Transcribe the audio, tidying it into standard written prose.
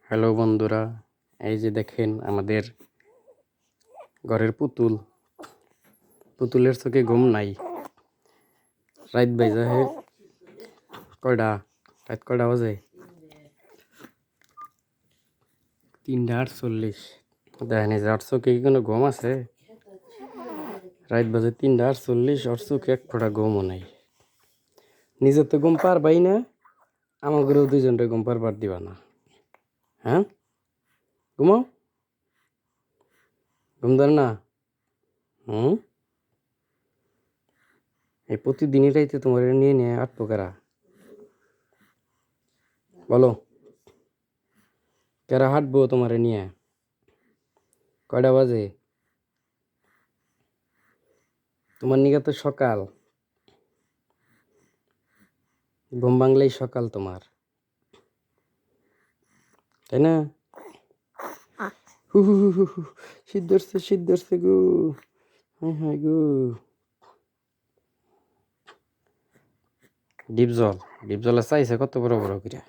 Hello বন্ধুরা, এই যে দেখেন আমাদের ঘরের পুতুলের চোখে ঘুম নাই। রাত বাজে কয়টা? রাত কয়টা বাজে? 3:48। দেখেন এই যে ওর চোখে কি কোনো ঘুম আছে? রাত বাজে 3:48, ওর চোখে এক ফোঁটা ঘুমও নাই। নিজের তো ঘুম পারবাই না, আমাদেরও দুজনটা ঘুম পারবার দিবা না। হ্যাঁ, ঘুমাও, ঘুম ধরে না? এই প্রতিদিনই রাইতে তোমার নিয়ে নিয়ে আটপো কারা? বলো, কারা হাঁটবো তোমার নিয়ে? কয়টা বাজে? তোমার নিকে তো সকাল, ঘুম ভাঙলেই সকাল তোমার, তাই না? হু হু হু হু হু, শীত ধরছে গো, হায় হায় গো। ডিপ জল, ডিপ জলে চাইছে কত বড় বড় করে।